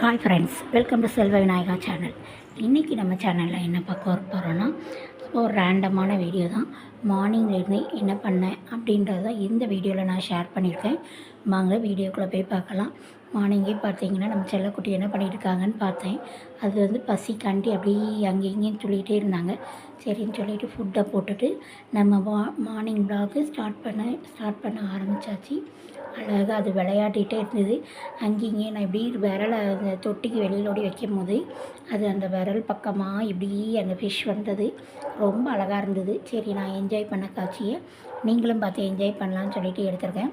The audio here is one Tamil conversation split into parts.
ஹாய் ஃப்ரெண்ட்ஸ், வெல்கம் டு செல்வ விநாயகா சேனல். இன்றைக்கி நம்ம சேனலில் என்ன பார்க்க போகிறோன்னா, ஒரு ரேண்டமான வீடியோ தான். மார்னிங்லேருந்து என்ன பண்ணேன் அப்படின்றத இந்த வீடியோவில் நான் ஷேர் பண்ணியிருக்கேன். வாங்க வீடியோக்குள்ளே போய் பார்க்கலாம். மார்னிங்கே பார்த்தீங்கன்னா நம்ம செல்லக்குட்டி என்ன பண்ணிகிட்டு இருக்காங்கன்னு பார்த்தேன். அது வந்து பசிக்காண்டி அப்படியே அங்கே இங்கேயும் சொல்லிகிட்டே இருந்தாங்க. சரின்னு சொல்லிவிட்டு ஃபுட்டை போட்டுட்டு நம்ம மார்னிங் வ்ளாகு ஸ்டார்ட் பண்ண ஆரம்பித்தாச்சு. அழகாக அது விளையாடிட்டே இருந்தது. அங்கேயும் நான் இப்படி விரலை அந்த தொட்டிக்கு வெளியில் ஓடி வைக்கும் போது அது அந்த விரல் பக்கமாக இப்படி அந்த ஃபிஷ் வந்தது. ரொம்ப அழகாக இருந்தது. சரி, நான் என்ஜாய் பண்ண காட்சியை நீங்களும் பார்த்து என்ஜாய் பண்ணலான்னு சொல்லிட்டு எடுத்திருக்கேன்.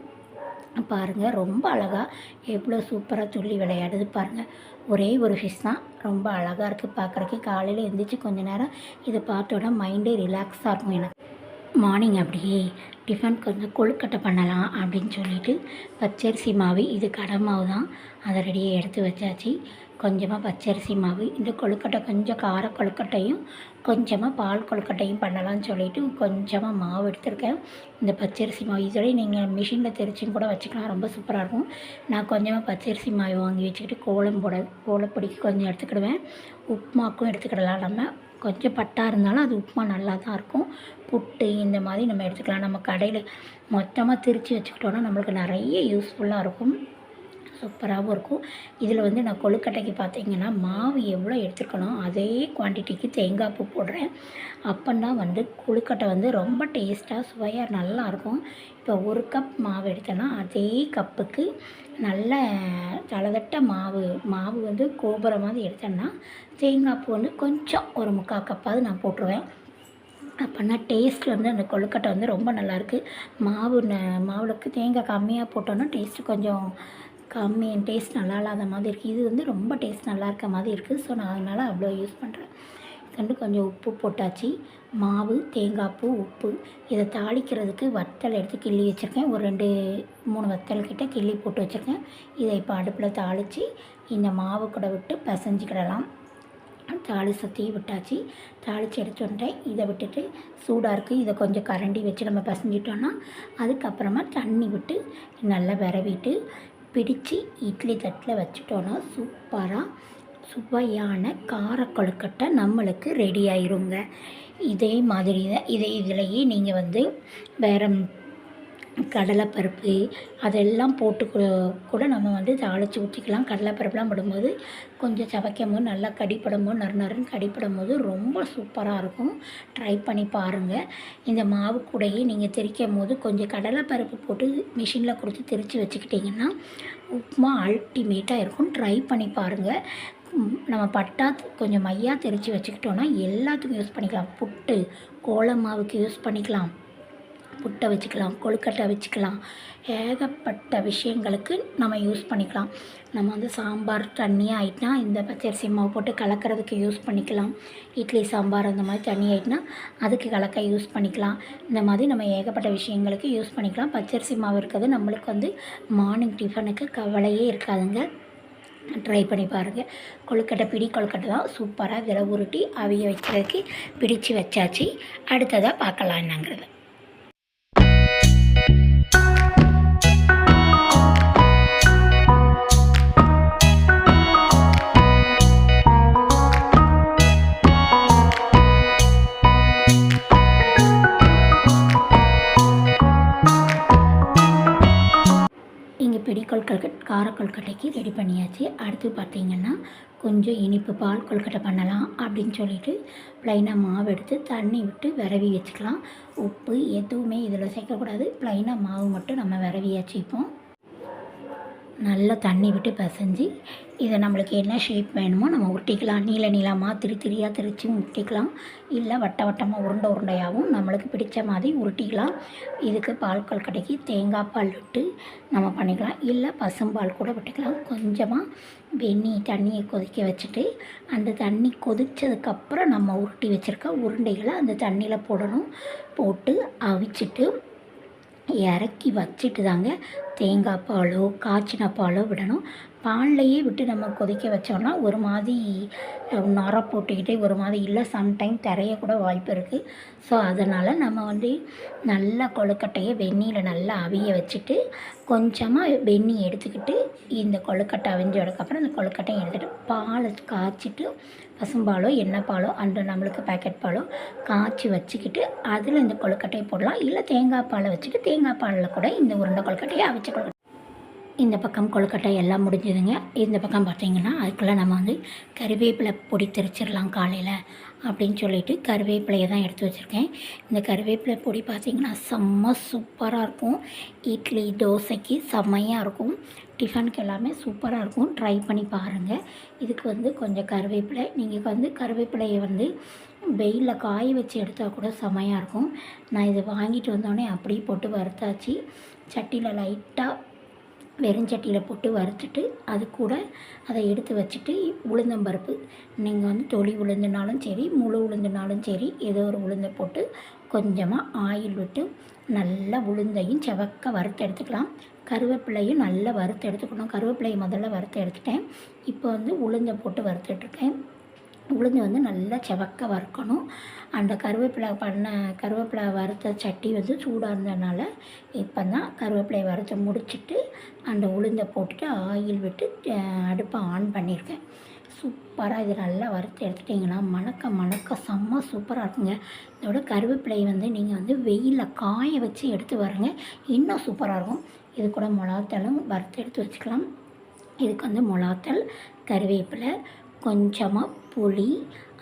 பாருங்கள், ரொம்ப அழகாக எவ்வளோ சூப்பராக துள்ளி விளையாடுது பாருங்கள். ஒரே ஒரு ஃபிஷ் தான், ரொம்ப அழகாக இருக்குது பார்க்குறக்கு. காலையில் எழுந்திரிச்சு கொஞ்சம் நேரம் இதை பார்த்தோன்னா மைண்டே ரிலாக்ஸாக இருக்கும் எனக்கு. மார்னிங் அப்படியே டிஃபன் கொஞ்சம் கொழுக்கட்டை பண்ணலாம் அப்படின்னு சொல்லிட்டு பச்சரிசி மாவு, இது கடை மாவு தான், அதை ரெடியாக எடுத்து வச்சாச்சு. கொஞ்சமாக பச்சரிசி மாவு, இந்த கொழுக்கட்டை கொஞ்சம் கார கொழுக்கட்டையும் கொஞ்சமாக பால் கொழுக்கட்டையும் பண்ணலான்னு சொல்லிவிட்டு கொஞ்சமாக மாவு எடுத்திருக்கேன். இந்த பச்சரிசி மாவு இதோட நீங்கள் மிஷினில் தெரிச்சும் கூட வச்சுக்கலாம், ரொம்ப சூப்பராக இருக்கும். நான் கொஞ்சமாக பச்சரிசி மாவு வாங்கி வச்சுக்கிட்டு கோலப்பொடிக்கு கொஞ்சம் எடுத்துக்கிடுவேன். உப்புமாக்கும் எடுத்துக்கிடலாம். நம்ம கொஞ்சம் பட்டாக இருந்தாலும் அது உப்புமா நல்லா தான் இருக்கும். புட்டு இந்த மாதிரி நம்ம எடுத்துக்கலாம். நம்ம கடையில் மொத்தமாக திரித்து வச்சுக்கிட்டோன்னா நம்மளுக்கு நிறைய யூஸ்ஃபுல்லாக இருக்கும், சூப்பராகவும் இருக்கும். இதில் வந்து நான் கொழுக்கட்டைக்கு பார்த்தீங்கன்னா மாவு எவ்வளோ எடுத்துருக்கணும் அதே குவான்டிட்டிக்கு தேங்காய் பூ போடுறேன். அப்போன்னா வந்து கொழுக்கட்டை வந்து ரொம்ப டேஸ்ட்டாக சுவையாக நல்லாயிருக்கும். இப்போ ஒரு கப் மாவு எடுத்தேன்னா அதே கப்புக்கு நல்ல தளதட்ட மாவு வந்து கோபுரம் மாதிரி எடுத்தேன்னா தேங்காய் பூ வந்து கொஞ்சம் ஒரு 3/4 கப்பாவது நான் போட்டுருவேன். அப்போன்னா டேஸ்ட் வந்து அந்த கொழுக்கட்டை வந்து ரொம்ப நல்லாயிருக்கு. மாவுக்கு தேங்காய் கம்மியாக போட்டோன்னா டேஸ்ட்டு கொஞ்சம் கம்மி, டேஸ்ட் நல்லா இல்லாத மாதிரி இருக்குது. இது வந்து ரொம்ப டேஸ்ட் நல்லா இருக்க மாதிரி இருக்குது. ஸோ நான் அதனால் அவ்வளோ யூஸ் பண்ணுறேன். கொஞ்சம் உப்பு போட்டாச்சு. மாவு, தேங்காய் பூ, உப்பு, இதை தாளிக்கிறதுக்கு வத்தல் எடுத்து கிள்ளி வச்சுருக்கேன். ஒரு 2-3 வத்தல் கிட்ட கிள்ளி போட்டு வச்சுருக்கேன். இதை இப்போ அடுப்பில் தாளித்து இந்த மாவு கூட விட்டு பிசைஞ்சிக்கிடலாம். தாளிசத்தையே விட்டாச்சு. தாளித்து எடுத்து வந்துட்டேன். இதை விட்டுட்டு சூடாக இருக்குது, இதை கொஞ்சம் கரண்டி வச்சு நம்ம பிசைஞ்சிட்டோன்னா அதுக்கப்புறமா தண்ணி விட்டு நல்லா விரவிட்டு பிடிச்சி இட்லி தட்டில் வச்சுட்டோன்னா சூப்பராக சுவையான கார கொழுக்கட்டை நம்மளுக்கு ரெடி ஆயிருங்க. இதே மாதிரி தான் இதிலையே நீங்கள் வந்து வேறு கடலைப்பருப்பு அதெல்லாம் போட்டு கூட நம்ம வந்து தாளித்து ஊற்றிக்கலாம். கடலைப்பருப்புலாம் போடும்போது கொஞ்சம் சவைக்கும் போது நல்லா கடிப்படும் போது நறுன்னு கடிப்படும் போது ரொம்ப சூப்பராக இருக்கும். ட்ரை பண்ணி பாருங்கள். இந்த மாவு கூடையே நீங்கள் திரிக்கும் போது கொஞ்சம் கடலைப்பருப்பு போட்டு மிஷினில் கொடுத்து திரித்து வச்சுக்கிட்டிங்கன்னா உப்புமா அல்டிமேட்டாக இருக்கும். ட்ரை பண்ணி பாருங்கள். நம்ம பட்டா கொஞ்சம் மையாக திரித்து வச்சுக்கிட்டோன்னா எல்லாத்துக்கும் யூஸ் பண்ணிக்கலாம். புட்டு, கோல மாவுக்கு யூஸ் பண்ணிக்கலாம், புட்டை வச்சுக்கலாம், கொழுக்கட்டை வச்சுக்கலாம், ஏகப்பட்ட விஷயங்களுக்கு நம்ம யூஸ் பண்ணிக்கலாம். நம்ம வந்து சாம்பார் தண்ணியாக ஆகிட்டுனா இந்த பச்சரிசி மாவு போட்டு கலக்கிறதுக்கு யூஸ் பண்ணிக்கலாம். இட்லி சாம்பார் அந்த மாதிரி தண்ணி ஆகிட்டுனா அதுக்கு கலக்க யூஸ் பண்ணிக்கலாம். இந்த மாதிரி நம்ம ஏகப்பட்ட விஷயங்களுக்கு யூஸ் பண்ணிக்கலாம். பச்சரிசி மாவு இருக்கிறது நம்மளுக்கு வந்து மார்னிங் டிஃபனுக்கு கவலையே இருக்காதுங்க. ட்ரை பண்ணி பாருங்கள். கொழுக்கட்டை கொழுக்கட்டை தான் சூப்பராக இதில் உருட்டி அவிய வைக்கிறதுக்கு பிடிச்சி வச்சாச்சு. அடுத்ததாக பார்க்கலாம் என்னங்கிறது. கார கொழுக்கட்டைக்கு ரெடி பண்ணியாச்சு. அடுத்து பார்த்திங்கன்னா கொஞ்சம் இனிப்பு பால் கொழுக்கட்டை பண்ணலாம் அப்படின்னு சொல்லிட்டு ப்ளைனாக மாவு எடுத்து தண்ணி விட்டு விரவி வச்சுக்கலாம். உப்பு எதுவுமே இதில் சேர்க்கக்கூடாது. ப்ளைனாக மாவு மட்டும் நம்ம விரவியாச்சு. இப்போ நல்லா தண்ணி விட்டு பிசைஞ்சு இதை நம்மளுக்கு என்ன ஷேப் வேணுமோ நம்ம உருட்டிக்கலாம். நீளமாக திரியாக திரிச்சு உருட்டிக்கலாம். இல்லை வட்டமாக உருண்டையாகவும் நம்மளுக்கு பிடிச்ச மாதிரி உருட்டிக்கலாம். இதுக்கு பால் கொழுக்கட்டைக்கு தேங்காய் பால் விட்டு நம்ம பண்ணிக்கலாம். இல்லை பசும்பால் கூட விட்டுக்கலாம். கொஞ்சமாக தண்ணியை கொதிக்க வச்சுட்டு அந்த தண்ணி கொதித்ததுக்கப்புறம் நம்ம உருட்டி வச்சுருக்க உருண்டைகளை அந்த தண்ணியில் போடணும். போட்டு அவிச்சிட்டு இறக்கி வச்சுட்டு தாங்க தேங்காய் பாலோ காய்ச்சின பாலோ விடணும். பால்லையே விட்டு நம்ம கொதிக்க வச்சோம்னா ஒரு மாதிரி நொரை போட்டுக்கிட்டு ஒரு மாதிரி இல்லை, சம்டைம் திரைய கூட வாய்ப்பு இருக்குது. ஸோ அதனால் நம்ம வந்து நல்லா கொழுக்கட்டையை வெந்நீரில் நல்லா அவிய வச்சுட்டு கொஞ்சமாக வெந்நீர் எடுத்துக்கிட்டு இந்த கொழுக்கட்டை அவிஞ்சதுக்கப்புறம் இந்த கொழுக்கட்டையை எடுத்துகிட்டு பாலை காய்ச்சிட்டு பசும்பாலோ எண்ணெய் பாலோ அந்த நம்மளுக்கு பேக்கெட் பாலோ காய்ச்சி வச்சுக்கிட்டு அதில் இந்த கொழுக்கட்டையை போடலாம். இல்லை தேங்காய் பாலை வச்சுட்டு தேங்காய் பாலில் கூட இந்த உருண்டை கொழுக்கட்டையை அவிச்ச கொழுக்கட்டை. இந்த பக்கம் கொழுக்கட்டை எல்லாம் முடிஞ்சுதுங்க. இந்த பக்கம் பார்த்திங்கன்னா அதுக்குள்ளே நம்ம வந்து கருவேப்பிலை பொடி திரிச்சிடலாம் காலையில் அப்படின்னு சொல்லிட்டு கருவேப்பிலையை தான் எடுத்து வச்சுருக்கேன். இந்த கருவேப்பிலை பொடி பார்த்திங்கன்னா செம்ம சூப்பராக இருக்கும். இட்லி தோசைக்கு செம்மையாக இருக்கும். டிஃபனுக்கு எல்லாமே சூப்பராக இருக்கும். ட்ரை பண்ணி பாருங்கள். இதுக்கு வந்து கொஞ்சம் கருவேப்பிலை, நீங்கள் வந்து கருவேப்பிலையை வந்து வெயிலில் காய வச்சு எடுத்தால் கூட செம்மையாக இருக்கும். நான் இதை வாங்கிட்டு வந்தோடனே அப்படியே போட்டு வறுத்தாச்சு. சட்டியில் லைட்டாக வெறுஞ்சட்டியில் போட்டு வறுத்துட்டு அது கூட அதை எடுத்து வச்சுட்டு உளுந்தம்பருப்பு, நீங்கள் வந்து தொளி உளுந்துனாலும் சரி முழு உளுந்துனாலும் சரி ஏதோ ஒரு உளுந்தை போட்டு கொஞ்சமாக ஆயில் விட்டு நல்லா உளுந்தையும் செவக்க வறுத்து எடுத்துக்கலாம். கருவேப்பிலையும் நல்லா வறுத்து எடுத்துக்கணும். கருவேப்பிலையை முதல்ல வறுத்து எடுத்துட்டேன். இப்போ வந்து உளுந்தை போட்டு வறுத்துட்ருக்கேன். உளுந்து வந்து நல்லா செவக்க வறுக்கணும். அந்த கருவேப்பிலை வறுத்த சட்டி வந்து சூடாக இருந்ததுனால இப்போ தான் கருவேப்பிலையை வறுத்து முடிச்சுட்டு அந்த உளுந்தை போட்டுட்டு ஆயில் விட்டு அடுப்பை ஆன் பண்ணியிருக்கேன். சூப்பராக இது நல்லா வறுத்து எடுத்துட்டிங்கன்னா மணக்க செம்ம சூப்பராக இருக்குங்க. இதோட கருவேப்பிலையை வந்து நீங்கள் வந்து வெயிலில் காய வச்சு எடுத்து வரங்க, இன்னும் சூப்பராக இருக்கும். இது கூட மிளகாத்தூளும் வறுத்து எடுத்து வச்சுக்கலாம். இதுக்கு வந்து மிளகாத்தூள், கருவேப்பிலை, கொஞ்சமாக புளி,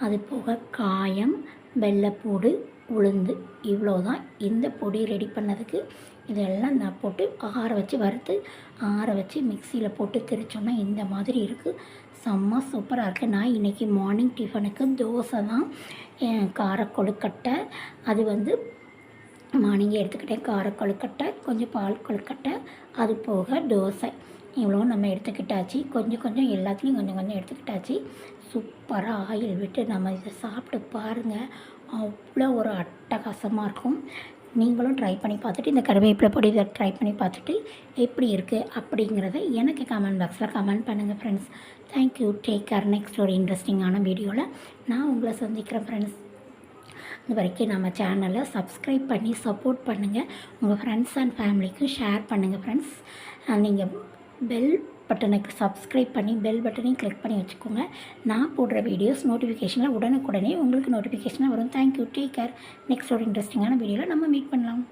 அது போக காயம், வெள்ளைப்பூடு, உளுந்து, இவ்வளோ தான் இந்த பொடி ரெடி பண்ணதுக்கு. இதெல்லாம் நான் போட்டு ஆற வச்சு வறுத்து ஆற வச்சு மிக்சியில் போட்டு திரிச்சோன்னா இந்த மாதிரி இருக்குது. செம்ம சூப்பராக இருக்குது. நான் இன்றைக்கி மார்னிங் டிஃபனுக்கு தோசை தான், கார கொழுக்கட்டை அது வந்து மார்னிங்கே எடுத்துக்கிட்டேன். கார கொழுக்கட்டை, கொஞ்சம் பால் கொழுக்கட்டை, அது போக தோசை, இவ்வளோ நம்ம எடுத்துக்கிட்டாச்சு. கொஞ்சம் எல்லாத்துலேயும் கொஞ்சம் எடுத்துக்கிட்டாச்சு. சூப்பராக ஆயில் விட்டு நம்ம இதை சாப்பிட்டு பாருங்கள், அவ்வளோ ஒரு அட்டகாசமாக இருக்கும். நீங்களும் ட்ரை பண்ணி பார்த்துட்டு இந்த கருவேப்பிலை பொடி இதை ட்ரை பண்ணி பார்த்துட்டு எப்படி இருக்குது அப்படிங்கிறத எனக்கு கமெண்ட் பாக்ஸில் கமெண்ட் பண்ணுங்கள் friends. Thank you, take care. Next ஒரு இன்ட்ரெஸ்டிங்கான வீடியோவில் நான் உங்களை சந்திக்கிறேன் ஃப்ரெண்ட்ஸ். இது வரைக்கும் நம்ம சேனலை சப்ஸ்கிரைப் பண்ணி சப்போர்ட் பண்ணுங்கள். உங்கள் ஃப்ரெண்ட்ஸ் அண்ட் ஃபேமிலிக்கு ஷேர் பண்ணுங்கள் ஃப்ரெண்ட்ஸ். நீங்கள் பெல் பட்டனுக்கு சப்ஸ்கிரைப் பண்ணி பெல் பட்டனையும் கிளிக் பண்ணி வச்சுக்கோங்க. நான் போடுற வீடியோஸ் நோட்டிஃபிகேஷனில் உடனுக்குடனே உங்களுக்கு நோட்டிஃபிகேஷனாக வரும். Thank you, take care. நெக்ஸ்ட் ஒரு இன்ட்ரெஸ்டிங்கான வீடியோவில் நம்ம மீட் பண்ணலாம்.